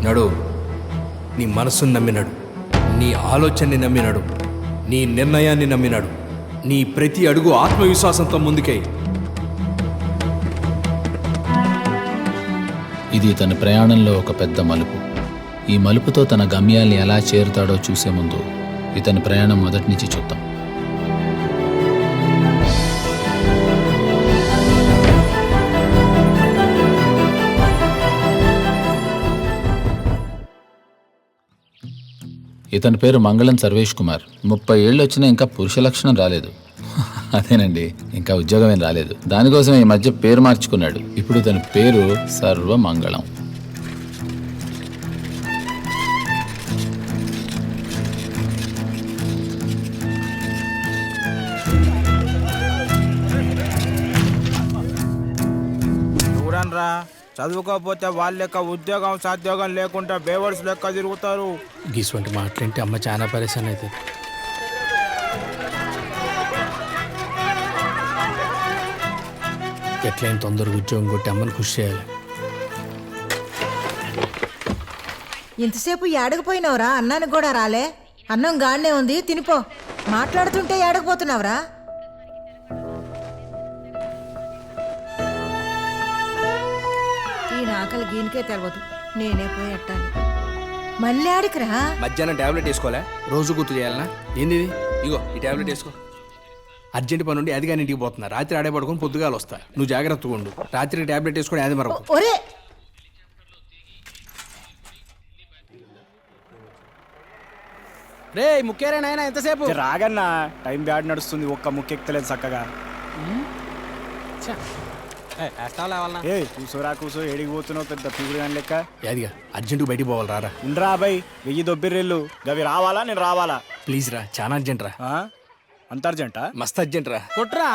నడు. నీ మనసుని నమ్మినాడు, నీ ఆలోచనని నమ్మినాడు, నీ నిర్ణయాన్ని నమ్మినాడు. నీ ప్రతి అడుగు ఆత్మవిశ్వాసంతో ముందుకే. ఇది తన ప్రయాణంలో ఒక పెద్ద మలుపు. ఈ మలుపుతో తన గమ్యాల్ని ఎలా చేరుతాడో చూసే ముందు ఇతని ప్రయాణం మొదటి నుంచి చూద్దాం. ఇతని పేరు మంగళం సర్వేష్ కుమార్. 30 ఏళ్ళు వచ్చినా ఇంకా పురుష లక్షణం రాలేదు. అదేనండి, ఇంకా ఉద్యోగం ఏం రాలేదు. దానికోసం ఈ మధ్య పేరు మార్చుకున్నాడు. ఇప్పుడు ఇతని పేరు సర్వమంగళం. చూడనరా, చదువుకోకపోతే వాళ్ళ లెక్క ఉద్యోగం సాధ్యోగం లేకుండా బేవర్స్ లెక్క తిరుగుతారు. గీసువంటి మాటలేంటి అమ్మ చాలా పరేషాన్ అవుతుంది. ఎట్లయినా తొందరగా ఉద్యోగం కొట్టి అమ్మని కృషి చేయాలి. ఇంతసేపు ఏడకపోయినావురా? అన్నానికి కూడా రాలే? అన్నం గానే ఉంది, తినిపో. మాట్లాడుతుంటే ఏడకపోతున్నావురా? ఈ ఆకలి గీనికే తెలవదు, నేనే పోయి ఎట్టాలి. మళ్ళీ ఆడికిరా. మధ్యాహ్నం టాబ్లెట్ వేసుకోలే? రోజు గుర్తు చేయాలనా? ఏంది ఇది? ఇగో ఈ టాబ్లెట్ వేసుకో. అర్జెంట్ పని నుండి అది కానీ ఇంటికి పోతున్నా. రాత్రి ఆడే పడుకొని పొద్దుగాలు వస్తా. నువ్వు జాగ్రత్తగా ఉండు. రాత్రికి టాబ్లెట్ వేసుకొని అది మరొక. ఒరే, రే ముఖ్యరే నాయన, ఎంతసేపు రాగన్నా? టైం బ్యాడ్ నడుస్తుంది, ఒక్క ముక్కెక్కలేదు చక్కగా. కూసోరా కూసో, ఏడికి పోతున్నావు పెద్ద పీగుడు కానీ లెక్క. యాదిగా అర్జెంటుగా బయటికి పోవాలి. రారా. ఉండరా బాయ్, 1000 దొబ్బిర్రెళ్ళు గవి రావాలా? నేను రావాలా? ప్లీజ్ రా, చాలా అర్జెంట్ రా. అంత అర్జెంటా? మస్తు అర్జెంట్ రా. కొట్రా.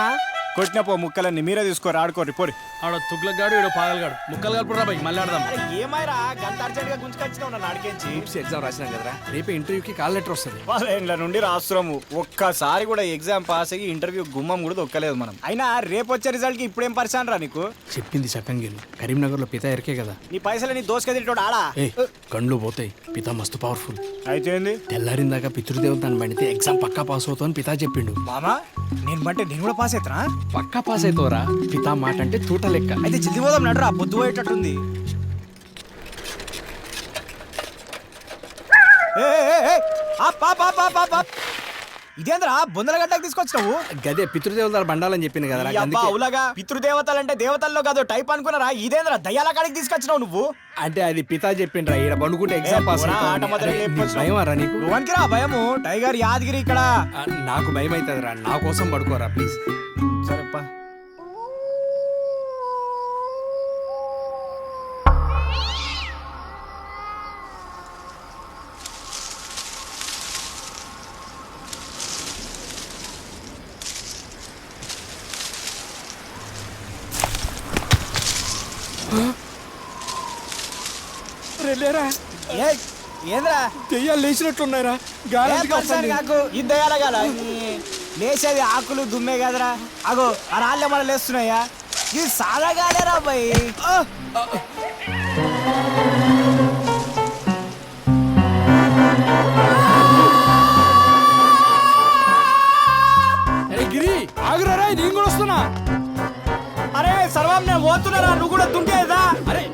కొట్టిన పో, ముక్కలన్నీ మీరే తీసుకోరు, ఆడుకోరు పోరి. ఆడ తుగ్లగాడు, ఈడో పాగలగాడు. ముక్కలు కలుపురా బాయ్, మళ్ళీ ఆడదాం. ఏమైరా గంట అర్జెంట్ గా గుంజుకొచ్చినావు నన్ను అడిగించి? ఎగ్జామ్ రాసినాం కదరా, రేపే ఇంటర్వ్యూకి కాల్ లెటర్ వస్తుంది. 10 ఏళ్ళ నుండి రాస్తున్నాము, ఒక్కసారి కూడా ఎగ్జామ్ పాస్ అయ్యి ఇంటర్వ్యూ గుమ్మం కూడా దొక్కలేదు మనం. అయినా రేపు వచ్చే రిజల్ట్ కి ఇప్పుడేం పరిశాన్ రా నీకు? చెప్పింది చక్కంగిల్లు. కరీంనగర్ లో పిత ఎరికే కదా. నీ పైసలు నీ దోసుక తింటాడు ఆడా. కండ్లు పోతాయి. పిత మస్తు పవర్ఫుల్. అయితే తెల్లారిందాక పితృదేవతను బండితే ఎగ్జామ్ పక్కా పాస్ అవుతావు పితా చెప్పిండు. మామా నేను బంటే నేను కూడా పాస్ అవుతానా? పక్కా పాస్ అవుతావురా. పితా మాట అంటే తూట లెక్క. అయితే జల్దీ పోదాం నడురా, పొద్దు పోయేటట్టుంది. ఇదేంద్రా బొందల గడ్డకు తీసుకొచ్చినావు? గదే పితృదేవతల బండాలని చెప్పింది కదా. అవులాగా పితృదేవతలు అంటే దేవతల్లో కాదు టైప్ అనుకున్నారా? ఇదేంద్రా దయ్యాల కాడికి తీసుకొచ్చినావు నువ్వు? అంటే అది పితా చెప్పిండ్రా. ఈడ బండుకుంటే ఎగ్జామ్ పాస్ భయమారా నీకు? నువ్వనికిరా భయము? టైగర్ యాదగిరి ఇక్కడ. నాకు భయం అవుతుందిరా. నా కోసం పడుకోరా ప్లీజ్. సరేప్పా. ఏంద్రా దెయ్యాలు లేచినట్లున్నారా? ఈ దయ్యాల గాల లేచేది ఆకులు దుమ్మే కదరా. అగో ఆ రాళ్ళే మన లేస్తున్నాయా? ఇది సాదాగాలేరా అబ్బాయి. గిరి ఆగురారా, నేను కూడా వస్తున్నా. అరే సర్వం నేను పోతున్నారా, నువ్వు కూడా దుంకేదా? అరే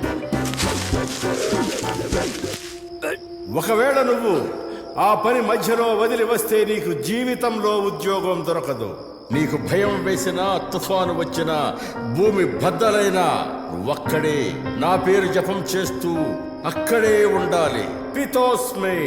ఒకవేళ నువ్వు ఆ పని మధ్యలో వదిలి వస్తే నీకు జీవితంలో ఉద్యోగం దొరకదు. నీకు భయం వేసినా, తుఫాను వచ్చినా, భూమి బద్దలైనా నువ్వక్కడే నా పేరు జపం చేస్తూ అక్కడే ఉండాలి. పితోస్మే.